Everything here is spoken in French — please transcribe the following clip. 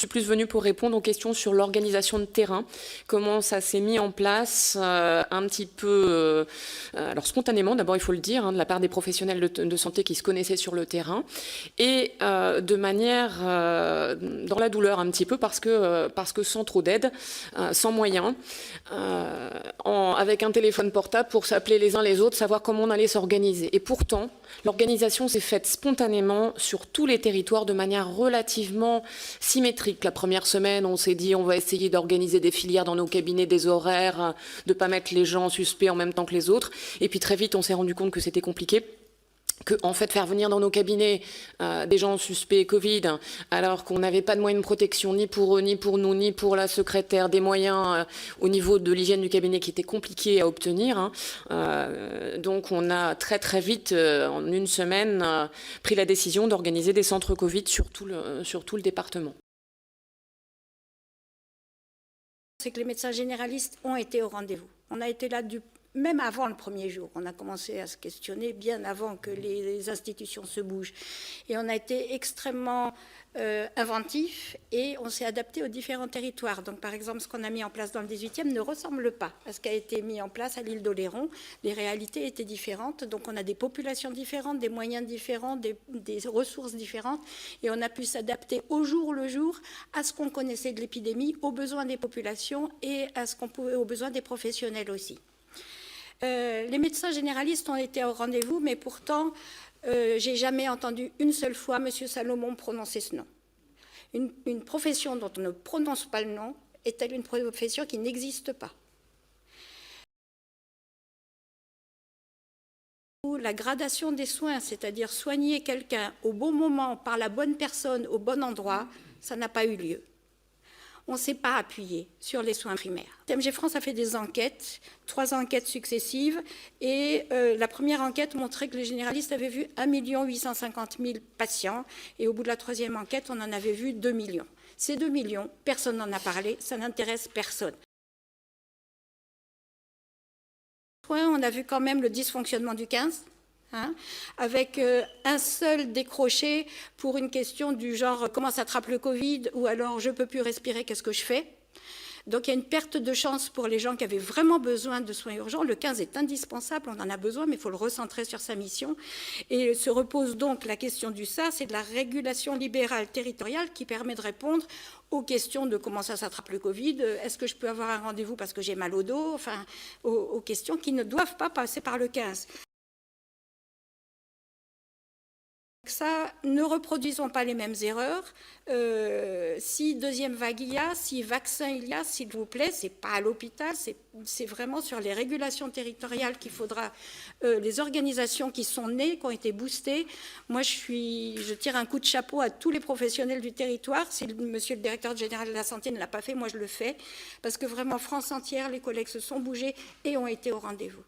suis plus venue pour répondre aux questions sur l'organisation de terrain, comment ça s'est mis en place un petit peu, alors spontanément d'abord il faut le dire, de la part des professionnels de santé qui se connaissaient sur le terrain, et de manière dans la douleur un petit peu parce que sans trop d'aide, sans moyens, avec un téléphone portable pour s'appeler les uns les autres, savoir comment on allait s'organiser. Et pourtant, l'organisation s'est faite spontanément sur tous les territoires de manière relativement symétrique. La première semaine, on s'est dit on va essayer d'organiser des filières dans nos cabinets, des horaires, de ne pas mettre les gens suspects en même temps que les autres. Et puis très vite, on s'est rendu compte que c'était compliqué. Que, en fait, faire venir dans nos cabinets des gens suspects Covid, alors qu'on n'avait pas de moyens de protection ni pour eux, ni pour nous, ni pour la secrétaire, des moyens au niveau de l'hygiène du cabinet qui étaient compliqués à obtenir. Donc on a très vite, en une semaine, pris la décision d'organiser des centres Covid sur tout le département. C'est que les médecins généralistes ont été au rendez-vous. On a été là même avant le premier jour, on a commencé à se questionner bien avant que les institutions se bougent. Et on a été extrêmement inventif et on s'est adapté aux différents territoires. Donc par exemple, ce qu'on a mis en place dans le 18e ne ressemble pas à ce qui a été mis en place à l'île d'Oléron. Les réalités étaient différentes, donc on a des populations différentes, des moyens différents, des ressources différentes, et on a pu s'adapter au jour le jour à ce qu'on connaissait de l'épidémie, aux besoins des populations et aux besoins des professionnels aussi. Les médecins généralistes ont été au rendez-vous, mais pourtant, j'ai jamais entendu une seule fois M. Salomon prononcer ce nom. Une profession dont on ne prononce pas le nom est-elle une profession qui n'existe pas? La gradation des soins, c'est-à-dire soigner quelqu'un au bon moment, par la bonne personne, au bon endroit, ça n'a pas eu lieu. On ne s'est pas appuyé sur les soins primaires. TMG France a fait des enquêtes, 3 enquêtes successives, et la première enquête montrait que les généralistes avaient vu 1 850 000 patients, et au bout de la 3e enquête, on en avait vu 2 millions. Ces 2 millions, personne n'en a parlé, ça n'intéresse personne. On a vu quand même le dysfonctionnement du 15. Avec un seul décroché pour une question du genre comment s'attrape le Covid ou alors je ne peux plus respirer, qu'est-ce que je fais? Donc il y a une perte de chance pour les gens qui avaient vraiment besoin de soins urgents. Le 15 est indispensable, on en a besoin, mais il faut le recentrer sur sa mission. Et se repose donc la question du SAR, c'est de la régulation libérale territoriale qui permet de répondre aux questions de comment ça s'attrape le Covid, est-ce que je peux avoir un rendez-vous parce que j'ai mal au dos, enfin aux questions qui ne doivent pas passer par le 15. Ça, ne reproduisons pas les mêmes erreurs. Si deuxième vague il y a, si vaccin il y a, s'il vous plaît, c'est pas à l'hôpital, c'est vraiment sur les régulations territoriales qu'il faudra, les organisations qui sont nées, qui ont été boostées. Moi, je tire un coup de chapeau à tous les professionnels du territoire. Si monsieur le directeur général de la santé ne l'a pas fait, moi je le fais, parce que vraiment France entière, les collègues se sont bougés et ont été au rendez-vous.